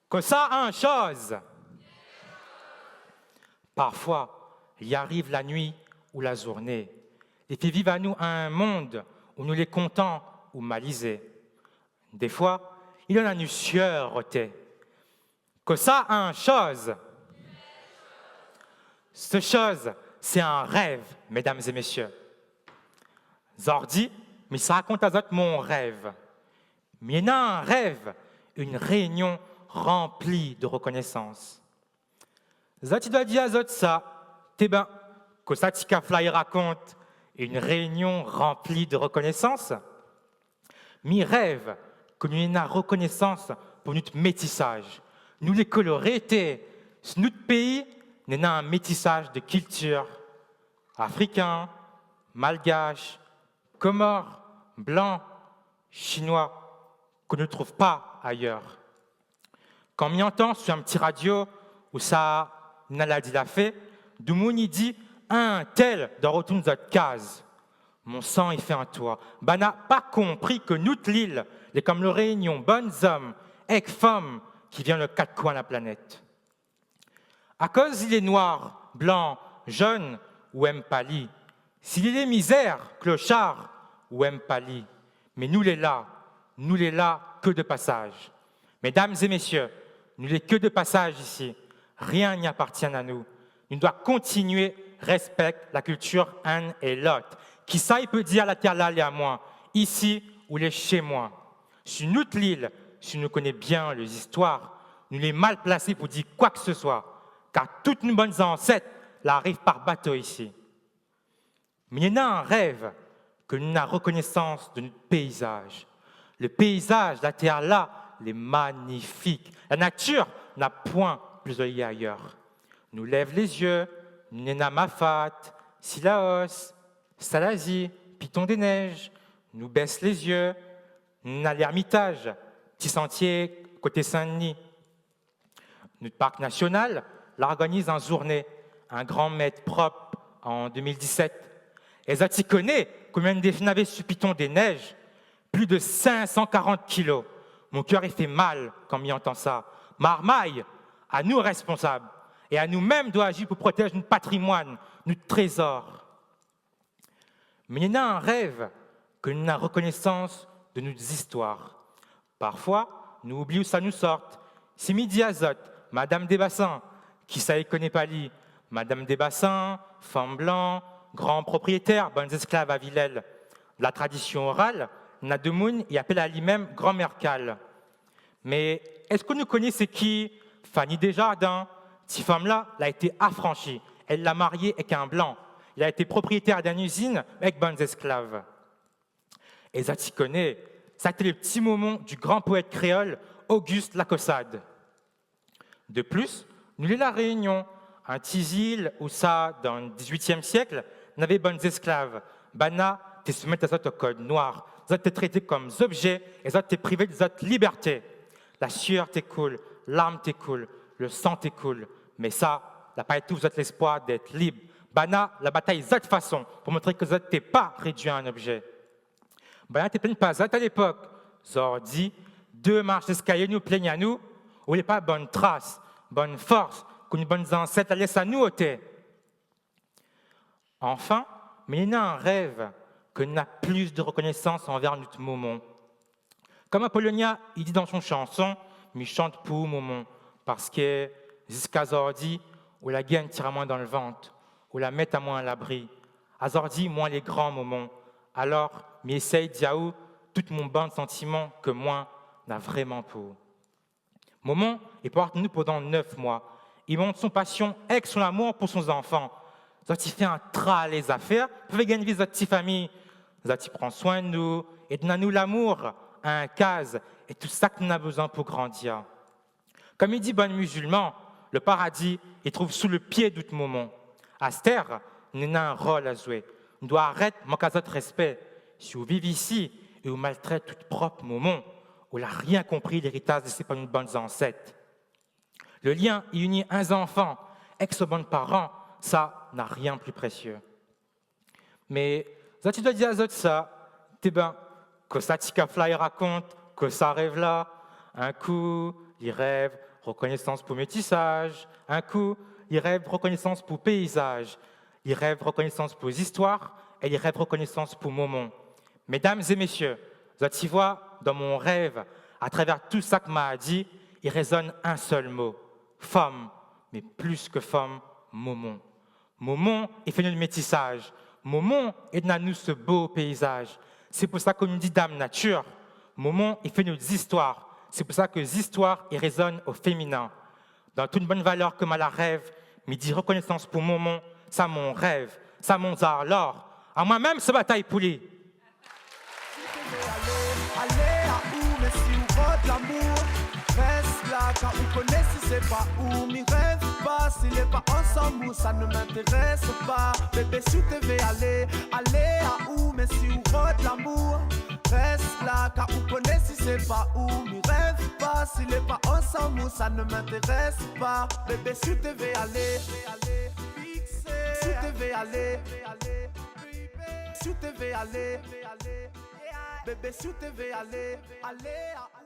Que ça, un chose. Parfois, il y arrive la nuit ou la journée, et fait vivre à nous un monde où nous les comptons ou malisés. Des fois, il y en a une sûreté. Que ça, un chose. Ce chose, c'est un rêve, mesdames et messieurs. Zordi, mais ça raconte à d'autres mon rêve. Mais il y en a un rêve, une réunion remplie de reconnaissance. Zati doit dire à Zot ça, t'es ben, que ça tika fly raconte une réunion remplie de reconnaissance. Mi rêve que nous ayons une reconnaissance pour notre métissage. Nous les colorés, notre pays n'est un métissage de culture africain, malgache, comore, blanc, chinois, qu'on ne trouve pas ailleurs. Quand on entend sur un petit radio où ça n'a dit la fait, Doumouni dit un tel dans retourne notre case. Mon sang est fait en toi. Bah n'a pas compris que nous, l'île, les comme le réunion, bonnes hommes, et femmes, qui viennent le quatre coins de la planète. À cause il est noir, blanc, jaune ou aime pâli, s'il est misère, clochard ou aime pâli, mais nous les là que de passage. Mesdames et messieurs, nous les que de passage ici. Rien n'y appartient à nous. Nous devons continuer, respecter la culture un et l'autre. Qui ça, il peut dire à la terre là, et à moi, ici ou les chez moi. Sur notre île, si nous connaissons bien les histoires, nous les mal placés pour dire quoi que ce soit, car toutes nos bonnes ancêtres arrivent par bateau ici. Mais il y en a un rêve que nous avons reconnaissance de notre paysage. Le paysage, la terre là, est magnifique. La nature n'a point plus de ailleurs. Nous lève les yeux, nous n'en Mafat, Silaos, Salazie, Piton des Neiges, nous baisse les yeux, nous à l'Ermitage, Petit Sentier, côté Saint-Denis. Notre parc national l'organise en journée, un grand mètre propre en 2017. Et ça, tu connais combien de défis n'avaient sur Piton des Neiges? Plus de 540 kilos. Mon cœur, il fait mal quand m'y entend ça. Marmaille, à nous responsables, et à nous-mêmes doit agir pour protéger notre patrimoine, notre trésor. Mais il y en a un rêve que nous avons reconnaissance de nos histoires. Parfois, nous oublions où ça nous sort. C'est midi azote, Madame Desbassins, qui ça y connaît pas lui. Madame Desbassins, femme blanche, grand propriétaire, bonnes esclaves à Villèle. La tradition orale, Nademoun y appelle à lui-même grand-mère Cal. Mais est-ce que nous connaissons qui Fanny Desjardins? Cette femme-là, elle a été affranchie. Elle l'a mariée avec un blanc. Il a été propriétaire d'une usine avec bonnes esclaves. Et ça, tu connais, ça a été le petit moment du grand poète créole Auguste Lacossade. De plus, nous avons la Réunion, un petit île où ça, dans le XVIIIe siècle, n'avait bonnes esclaves. Bana, tu se mets à au code noir. Ça t'es traité comme objets et ça t'es privé de cette liberté. La sueur t'écoule, l'âme t'écoule, le sang t'écoule. Mais ça, n'a pas été vous êtes l'espoir d'être libre. Bana, la bataille de cette façon pour montrer que vous t'es pas réduit à un objet. Bana, t'es plein pas ça à l'époque. Zordi, 2 marches d'escalier nous plaignent à nous, où il n'y a pas bonne trace, bonne force, qu'une bonne ancêtre la laisse à nous ôter. Enfin, mais il y a un rêve que n'a plus de reconnaissance envers notre moment. Comme Apollonia, il dit dans son chanson, mais chante pour moment, parce que jusqu'à Zordi, où la gaine tire à moins dans le ventre, où la met à moins à l'abri. À Zordi, moins les grands moments. Alors, mais essaye d'yaou, tout mon bon de sentiments que moi n'a vraiment pour. Moment, il porte nous pendant 9 mois. Il montre son passion avec son amour pour son enfant. Zati fait un tra les affaires, peut gagner une vie de petite famille. Zati prend soin de nous et donne à nous l'amour, un case et tout ça que nous avons besoin pour grandir. Comme il dit bon musulman, le paradis, il trouve sous le pied de tout moment. À cette terre, nous avons un rôle à jouer. On doit arrêter manquer de respect. Si vous vivez ici et vous maltraitez tout propre moment, on n'a rien compris l'héritage de ses bonnes ancêtres. Le lien il unit un enfant avec ses bons parents, ça n'a rien de plus précieux. Mais ça tu dois dire à ça, t'es ben, que ça tika fly raconte, que ça rêve là, un coup, il rêve, reconnaissance pour métissage. Un coup, il rêve reconnaissance pour paysage. Il rêve reconnaissance pour histoire et il rêve reconnaissance pour moment. Mesdames et messieurs, vous allez voir, dans mon rêve, à travers tout ça que m'a dit, il résonne un seul mot. Femme, mais plus que femme, moment. Moment, il fait notre métissage. Moment, il donne à nous ce beau paysage. C'est pour ça qu'on nous dit Dame Nature. Moment, il fait nos histoires. C'est pour ça que les histoires, il résonnent au féminin. Dans toute bonne valeur comme à la rêve, mais dit reconnaissance pour moment, ça mon rêve, ça mon alors. À moi-même, ce bataille pour lui. Allez à où, mais si on vote l'amour, reste là quand on connaît si c'est pas où. M'y rêve pas, s'il n'est pas ensemble, ça ne m'intéresse pas. Bébé, si tu veux aller à où, mais si on vote l'amour, reste là quand on connaît si c'est pas où. M'y rêve pas, s'il n'est pas ensemble, ça ne m'intéresse pas. Bébé, si tu veux aller, si tu veux aller, si tu veux aller. Bébé, si tu veux aller à